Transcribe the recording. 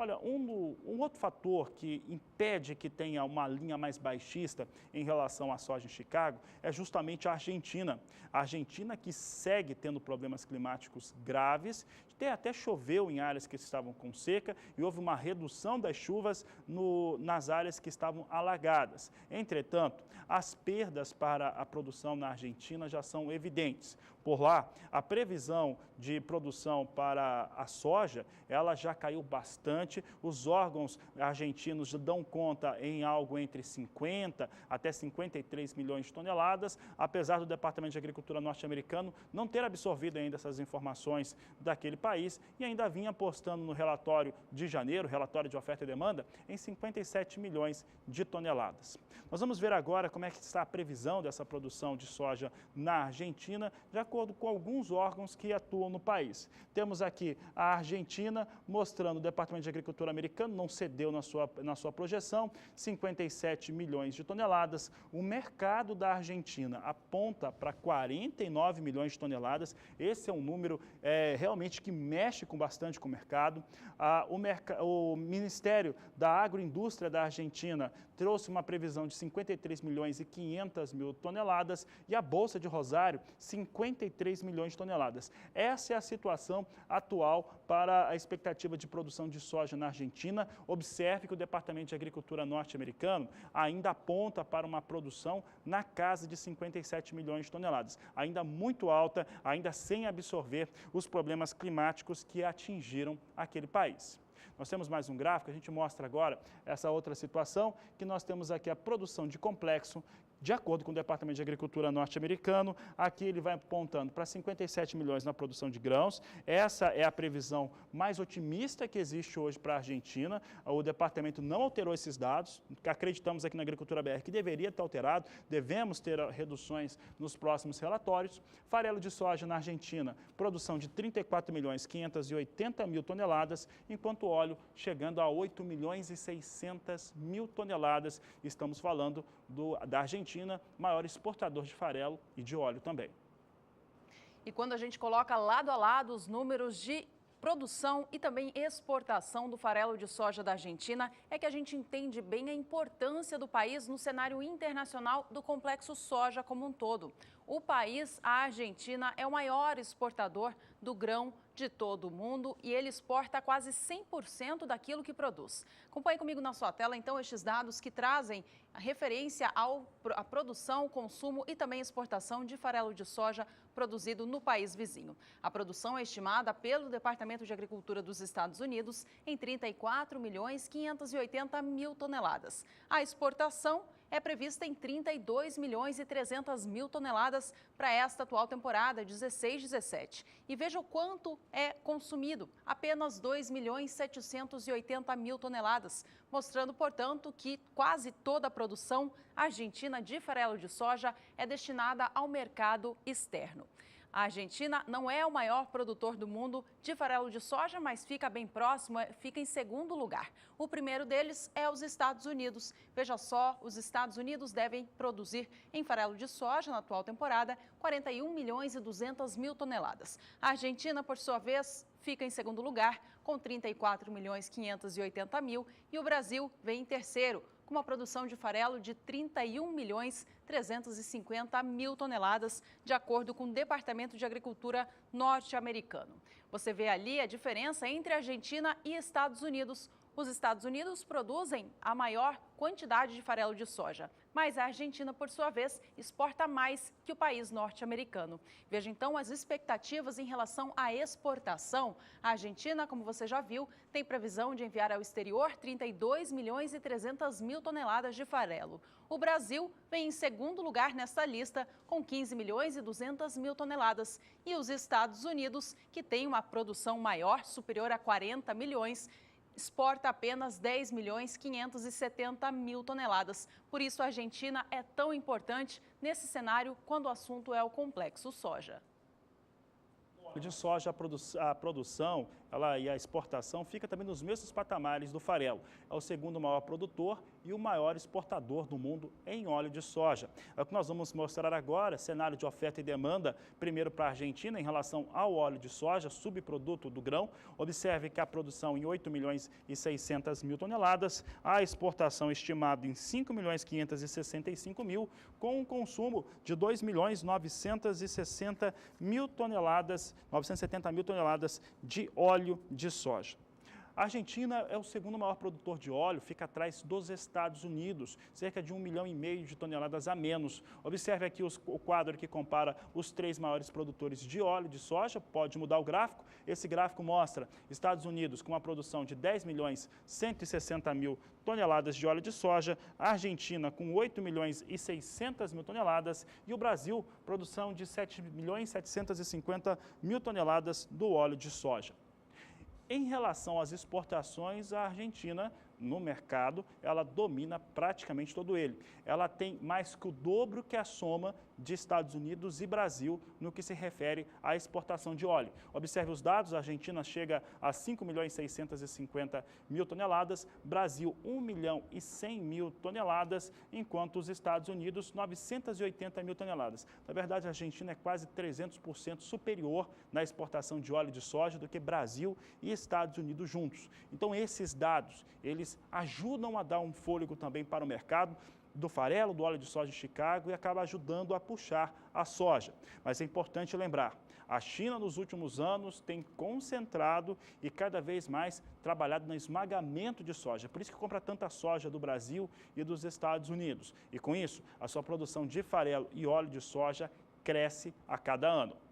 Olha, um outro fator que impede que tenha uma linha mais baixista em relação à soja em Chicago é justamente a Argentina. A Argentina que segue tendo problemas climáticos graves, até choveu em áreas que estavam com seca e houve uma redução das chuvas nas áreas que estavam alagadas. Entretanto, as perdas para a produção na Argentina já são evidentes. Por lá, a previsão de produção para a soja, ela já caiu bastante. Os órgãos argentinos dão conta em algo entre 50 até 53 milhões de toneladas, apesar do Departamento de Agricultura norte-americano não ter absorvido ainda essas informações daquele país e ainda vinha apostando no relatório de janeiro, relatório de oferta e demanda, em 57 milhões de toneladas. Nós vamos ver agora como é que está a previsão dessa produção de soja na Argentina, de acordo com alguns órgãos que atuam no país. Temos aqui a Argentina mostrando o Departamento de Agricultura americano, não cedeu na sua projeção, 57 milhões de toneladas. O mercado da Argentina aponta para 49 milhões de toneladas. Esse é um número realmente que mexe bastante com o mercado. O Ministério da Agroindústria da Argentina trouxe uma previsão de 53 milhões e 500 mil toneladas e a Bolsa de Rosário, 53 milhões de toneladas. Essa é a situação atual para a expectativa de produção de soja na Argentina. Observe que o Departamento de Agricultura norte-americano ainda aponta para uma produção na casa de 57 milhões de toneladas, ainda muito alta, ainda sem absorver os problemas climáticos que atingiram aquele país. Nós temos mais um gráfico, a gente mostra agora essa outra situação, que nós temos aqui a produção de complexo, de acordo com o Departamento de Agricultura norte-americano. Aqui ele vai apontando para 57 milhões na produção de grãos. Essa é a previsão mais otimista que existe hoje para a Argentina. O departamento não alterou esses dados, acreditamos aqui na Agricultura BR que deveria ter alterado, devemos ter reduções nos próximos relatórios. Farelo de soja na Argentina, produção de 34 milhões 580 mil toneladas, enquanto o óleo chegando a 8 milhões e 600 mil toneladas. Estamos falando da Argentina, maior exportador de farelo e de óleo também. E quando a gente coloca lado a lado os números de produção e também exportação do farelo de soja da Argentina, é que a gente entende bem a importância do país no cenário internacional do complexo soja como um todo. O país, a Argentina, é o maior exportador do grão de todo o mundo e ele exporta quase 100% daquilo que produz. Acompanhe comigo na sua tela, então, estes dados que trazem a referência à produção, consumo e também exportação de farelo de soja produzido no país vizinho. A produção é estimada pelo Departamento de Agricultura dos Estados Unidos em 34 milhões 580 mil toneladas. A exportação é prevista em 32 milhões e 300 mil toneladas para esta atual temporada 16-17. E veja o quanto é consumido, apenas 2 milhões 780 mil toneladas, mostrando, portanto, que quase toda a produção argentina de farelo de soja é destinada ao mercado externo. A Argentina não é o maior produtor do mundo de farelo de soja, mas fica bem próximo, fica em segundo lugar. O primeiro deles é os Estados Unidos. Veja só, os Estados Unidos devem produzir em farelo de soja na atual temporada 41 milhões e 200 mil toneladas. A Argentina, por sua vez, fica em segundo lugar com 34 milhões 580 mil e o Brasil vem em terceiro, com uma produção de farelo de 31 milhões 350 mil toneladas, de acordo com o Departamento de Agricultura norte-americano. Você vê ali a diferença entre Argentina e Estados Unidos. Os Estados Unidos produzem a maior quantidade de farelo de soja, mas a Argentina, por sua vez, exporta mais que o país norte-americano. Veja então as expectativas em relação à exportação. A Argentina, como você já viu, tem previsão de enviar ao exterior 32 milhões e 300 mil toneladas de farelo. O Brasil vem em segundo lugar nesta lista, com 15 milhões e 200 mil toneladas. E os Estados Unidos, que tem uma produção maior, superior a 40 milhões, exporta apenas 10 milhões 570 mil toneladas. Por isso, a Argentina é tão importante nesse cenário quando o assunto é o complexo soja. De soja, a produção e a exportação fica também nos mesmos patamares do farelo. É o segundo maior produtor e o maior exportador do mundo em óleo de soja. É o que nós vamos mostrar agora, cenário de oferta e demanda, primeiro para a Argentina em relação ao óleo de soja, subproduto do grão. Observe que a produção em 8 milhões e 600 mil toneladas, a exportação estimada em 5 milhões 565 mil, com um consumo de 2 milhões 960 mil toneladas, 970 mil toneladas de óleo de soja. A Argentina é o segundo maior produtor de óleo, fica atrás dos Estados Unidos, cerca de 1,5 milhão de toneladas a menos. Observe aqui o quadro que compara os 3 maiores produtores de óleo de soja, pode mudar o gráfico. Esse gráfico mostra Estados Unidos com uma produção de 10 milhões 160 mil toneladas de óleo de soja, a Argentina com 8 milhões e 600 mil toneladas e o Brasil, produção de 7 milhões 750 mil toneladas do óleo de soja. Em relação às exportações, a Argentina, no mercado, ela domina praticamente todo ele. Ela tem mais que o dobro que a soma de Estados Unidos e Brasil no que se refere à exportação de óleo. Observe os dados, a Argentina chega a 5 milhões 650 mil toneladas, Brasil 1 milhão e 100 mil toneladas, enquanto os Estados Unidos 980 mil toneladas. Na verdade, a Argentina é quase 300% superior na exportação de óleo de soja do que Brasil e Estados Unidos juntos. Então, esses dados, eles ajudam a dar um fôlego também para o mercado do farelo, do óleo de soja de Chicago e acaba ajudando a puxar a soja. Mas é importante lembrar, a China nos últimos anos tem concentrado e cada vez mais trabalhado no esmagamento de soja. Por isso que compra tanta soja do Brasil e dos Estados Unidos. E com isso, a sua produção de farelo e óleo de soja cresce a cada ano.